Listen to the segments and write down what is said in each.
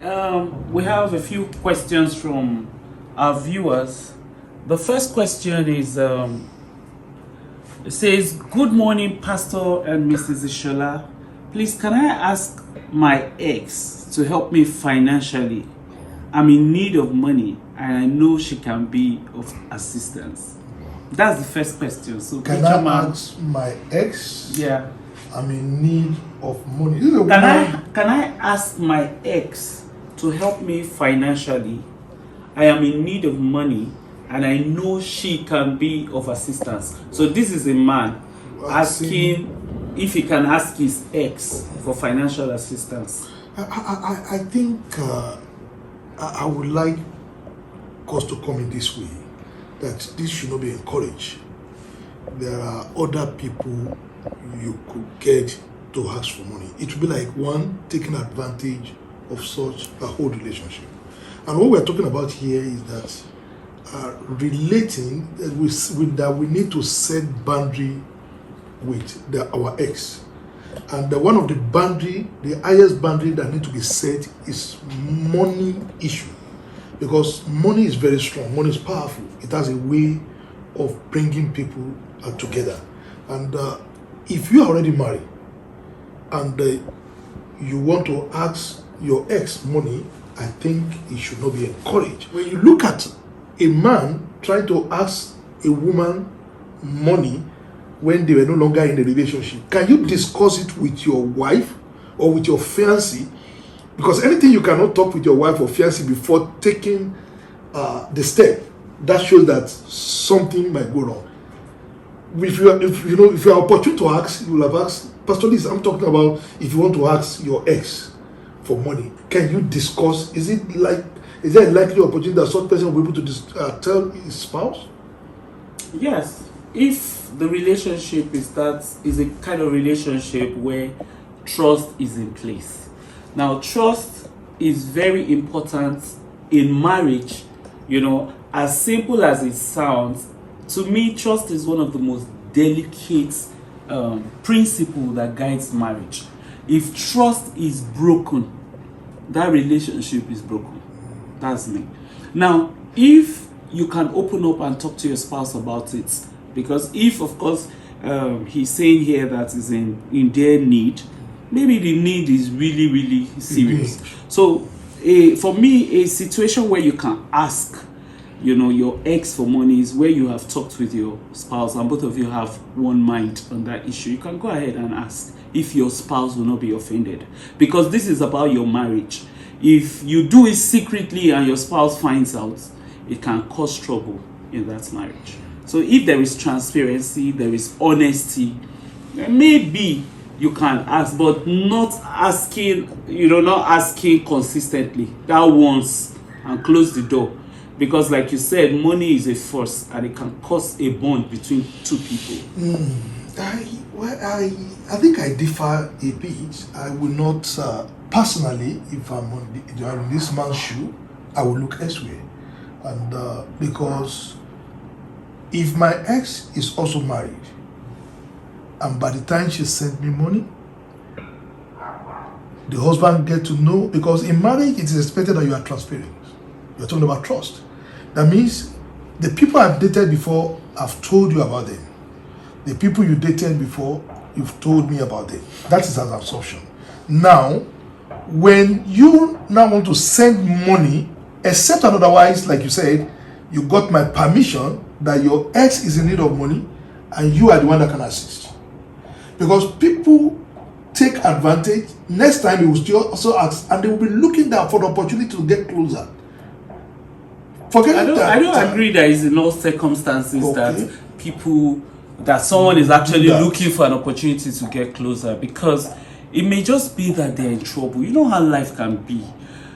We have a few questions from our viewers. The first question is it says, "Good morning, Pastor and Mrs. Isolas. Please, can I ask my ex to help me financially? I'm in need of money and I know she can be of assistance." That's the first question. So, can I ask my ex? Yeah. I'm in need of money. Can I ask my ex to help me financially? I am in need of money and I know she can be of assistance. So this is a man asking if he can ask his ex for financial assistance. I think I would like us to come in this way, that this should not be encouraged. There are other people you could get to ask for money. It will be like one taking advantage of such a whole relationship. And what we're talking about here is that relating that we need to set boundary with our ex. And one of the highest boundary that need to be set is money issue. Because money is very strong, money is powerful. It has a way of bringing people together. And if you are already married and you want to ask your ex money, I think it should not be encouraged. When you look at a man trying to ask a woman money when they were no longer in a relationship, can you discuss it with your wife or with your fiancé? Because anything you cannot talk with your wife or fiancé before taking the step, that shows that something might go wrong. If you are opportune to ask, you will have asked. Pastor Liz, I'm talking about if you want to ask your ex for money, can you discuss? Is there a likely opportunity that such person will be able to tell his spouse? Yes, if the relationship is a kind of relationship where trust is in place. Now, trust is very important in marriage. As simple as it sounds, to me, trust is one of the most delicate principles that guides marriage. If trust is broken, that relationship is broken. That's me. Now, if you can open up and talk to your spouse about it, because if, of course, he's saying here that is in their need, maybe the need is really, really serious. So, for me, a situation where you can ask, your ex for money is where you have talked with your spouse and both of you have one mind on that issue. You can go ahead and ask if your spouse will not be offended, because this is about your marriage. If you do it secretly and your spouse finds out, it can cause trouble in that marriage. So if there is transparency, there is honesty, maybe you can ask, but not asking consistently. That once and close the door. Because like you said, money is a force and it can cause a bond between two people. I think I differ a bit. I will not, personally, if I'm in this man's shoe, I will look elsewhere. And because if my ex is also married, and by the time she sent me money, the husband get to know, because in marriage it is expected that you are transparent. You're talking about trust. That means the people I've dated before, I've told you about them. The people you dated before, you've told me about them. That is an assumption. Now, when you now want to send money, except and otherwise, like you said, you got my permission that your ex is in need of money and you are the one that can assist. Because people take advantage. Next time they will still also ask, and they will be looking down for the opportunity to get closer. I don't agree that it's in all circumstances that someone is actually looking for an opportunity to get closer, because it may just be that they're in trouble. You know how life can be.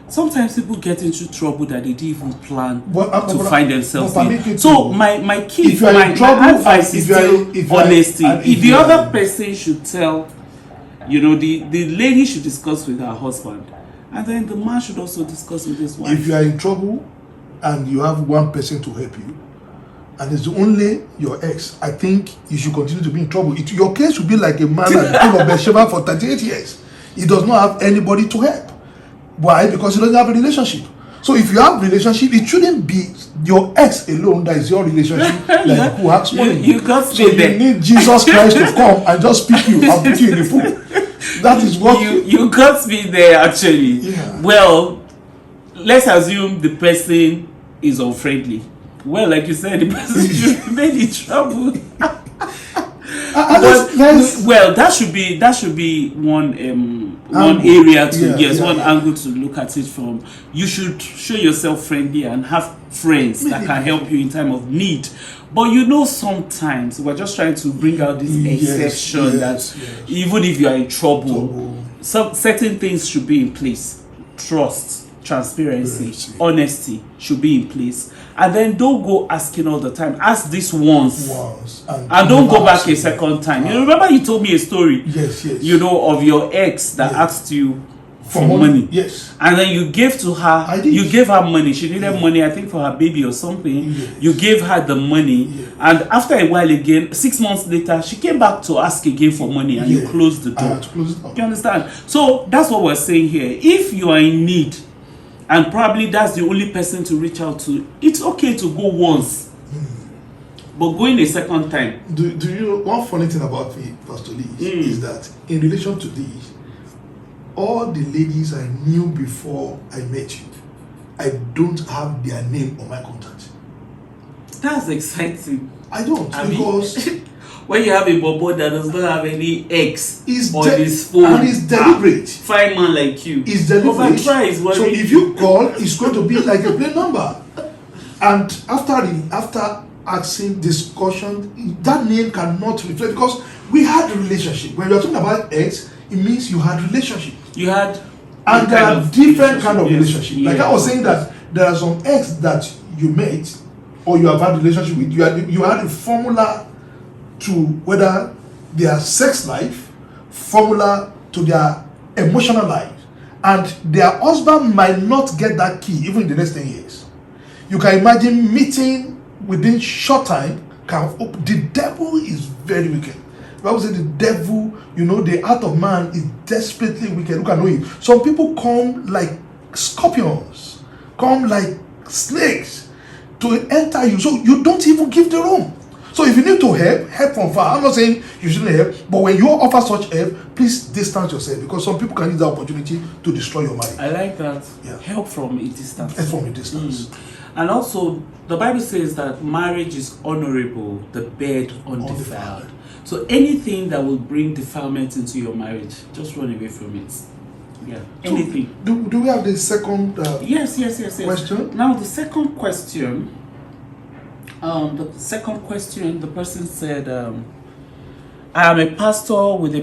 Sometimes people get into trouble that they didn't even plan to find themselves in. So my advice is still honesty. If the other person should tell, the lady should discuss with her husband, and then the man should also discuss with his wife. If you are in trouble and you have one person to help you, and it's only your ex, I think you should continue to be in trouble. Your case will be like a man at the pool of Bathsheba for 38 years. He does not have anybody to help. Why? Because you don't have a relationship. So if you have a relationship, it shouldn't be your ex alone that is your relationship, like who has money. You got so you there. need Jesus Christ to come and just pick you and put you in the pool. That is what you got me there actually. Yeah. Well, let's assume the person is unfriendly. Well, like you said, the person should remain in trouble. Well, that should be one area to one angle to look at it from. You should show yourself friendly and have friends that can help you in time of need. But sometimes we're just trying to bring out this exception that even if you are in trouble, some certain things should be in place. Trust, transparency, honesty should be in place. And then don't go asking all the time. Ask this once. And don't go back a second time. You remember you told me a story. Yes. Of your ex that asked you for money. Yes. And then you gave to her. I did. You gave her money. She needed money, I think, for her baby or something. Yes. You gave her the money. Yes. And after a while again, 6 months later, she came back to ask again for money, and you closed the door. You understand? So that's what we're saying here. If you are in need, and probably that's the only person to reach out to, it's okay to go once. But going a second time. Do you know one funny thing about me, Pastor Lee, is that in relation to this, all the ladies I knew before I met you, I don't have their name on my contact. That's exciting. I don't, because when you have a bobo that does not have any ex on his phone, and it's deliberate. Fine man like you. It's deliberate. So if you call, it's going to be like a plain number. And after asking discussion, that name cannot reflect, because we had a relationship. When we are talking about ex, it means you had relationship. You had, and there are different kind of relationship. Like I was saying that there are some ex that you met or you have had a relationship with. You had a formula to whether their sex life, formula to their emotional life, and their husband might not get that key even in the next 10 years. You can imagine meeting within short time can open. The devil is very wicked. The Bible says the devil, the heart of man is desperately wicked. Look at it. Some people come like scorpions, come like snakes to enter you. So you don't even give the room. So if you need to help from far. I'm not saying you shouldn't help, but when you offer such help, please distance yourself, because some people can use that opportunity to destroy your marriage. I like that. Yeah. Help from a distance. Help from a distance. And also, the Bible says that marriage is honorable, the bed undefiled. So anything that will bring defilement into your marriage, just run away from it. Yeah. Anything. So, do we have the second yes. question? Now the second question. The person said, I am a pastor with a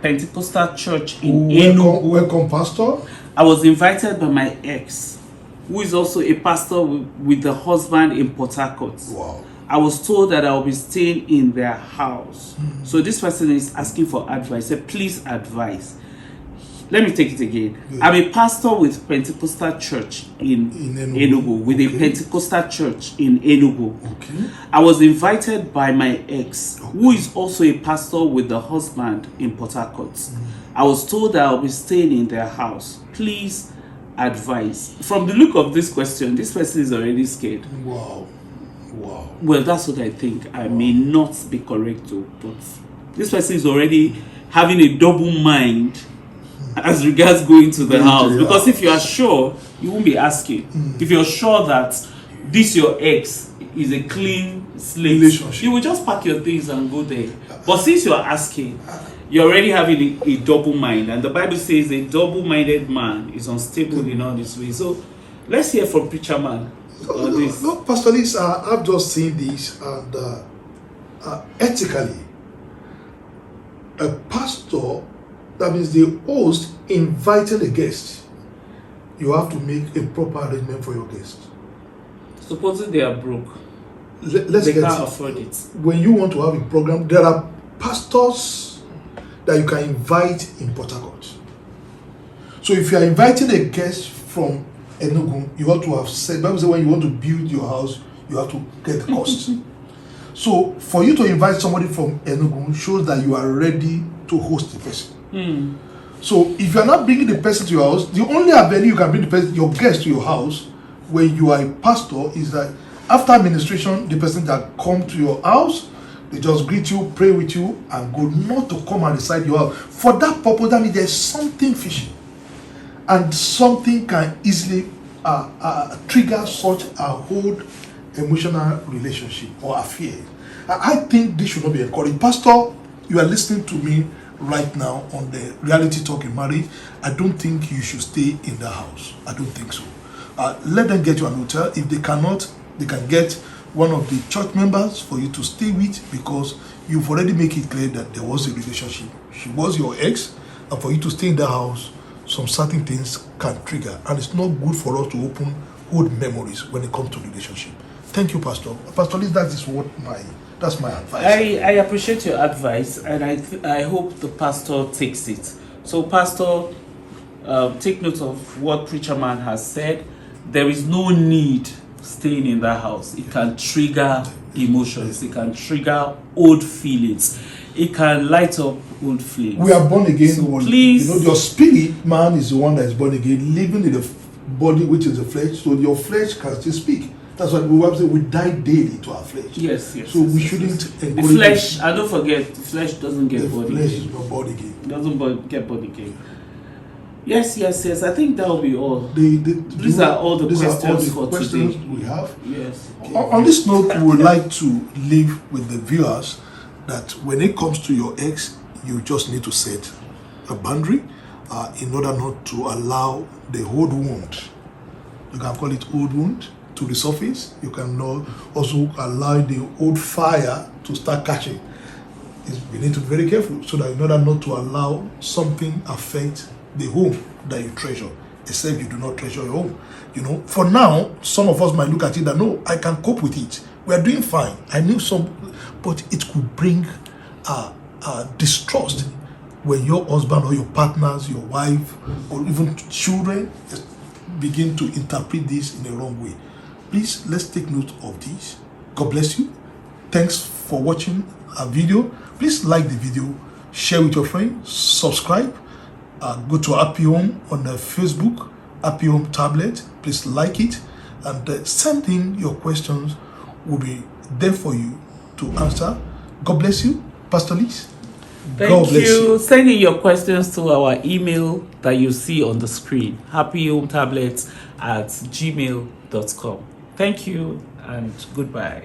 Pentecostal church in Enugu. Welcome, pastor. I was invited by my ex, who is also a pastor with the husband in Port Harcourt. Wow. I was told that I will be staying in their house. So this person is asking for advice. Said, please advise. Let me take it again. Yeah. I'm a pastor with Pentecostal church in Enugu, with a Pentecostal church in Enugu. Okay. I was invited by my ex, who is also a pastor with the husband in Port Harcourt. I was told that I'll be staying in their house. Please advise. From the look of this question, this person is already scared. Wow. Well, that's what I think. I may not be correct though, but this person is already having a double mind as regards going to the house. Because if you are sure, you won't be asking. If you're sure that this your ex is a clean slate, you will just pack your things and go there. But since you are asking, you're already having a double mind, and the Bible says a double-minded man is unstable in all this way. So let's hear from preacher man. No, Pastor Lee, I've just seen this, and ethically, a pastor, that means the host inviting a guest, you have to make a proper arrangement for your guest. Supposing they are broke, they can't afford it. When you want to have a program, there are pastors that you can invite in Port Harcourt. So if you are inviting a guest from Enugu, you have to have said, Bible says when you want to build your house, you have to get the cost. So for you to invite somebody from Enugu shows that you are ready to host the person. So if you're not bringing the person to your house, the only avenue you can bring the person, your guest to your house when you are a pastor is that after administration, the person that come to your house, they just greet you, pray with you, and go, not to come and reside your house. For that purpose, that means there's something fishy. And something can easily trigger such a whole emotional relationship or affair. I think this should not be encouraged. Pastor, you are listening to me right now on the Reality Talk in Marriage. I don't think you should stay in the house. I don't think so. Let them get you an hotel. If they cannot, they can get one of the church members for you to stay with, because you've already made it clear that there was a relationship. She was your ex, and for you to stay in the house, some certain things can trigger, and it's not good for us to open old memories when it comes to relationship. Thank you, Pastor. Pastor Liz, that's my advice. I appreciate your advice, and I hope the pastor takes it. So, Pastor, take note of what Preacher Man has said. There is no need staying in that house. It can trigger emotions. It can trigger old feelings. It can light up old flames. We are born again. So please, your spirit man is the one that is born again, living in the body which is the flesh. So your flesh can still speak. That's why we say we die daily to our flesh. Yes. So we shouldn't encourage the flesh. And don't forget, the flesh doesn't get body again. The flesh is not body again. It doesn't get body again. Yes. I think that will be all. These are all the questions for today. We have. Yes. Okay. On this note, we would like to leave with the viewers that when it comes to your ex, you just need to set a boundary in order not to allow the old wound, you can call it old wound, to resurface. You can also allow the old fire to start catching. We need to be very careful so that in order not to allow something affect the home that you treasure, except you do not treasure your home. For now, some of us might look at it that, no, I can cope with it. We are doing fine. I knew but it could bring distrust when your husband or your partners, your wife, or even children begin to interpret this in a wrong way. Please, let's take note of this. God bless you. Thanks for watching our video. Please like the video, share with your friends, subscribe. Go to Happy Home on Facebook, Happy Home tablet. Please like it and send in your questions. We'll be there for you to answer. God bless you. Pastor Liz. Thank you. Send in your questions to our email that you see on the screen, happyhometablets@gmail.com. Thank you and goodbye.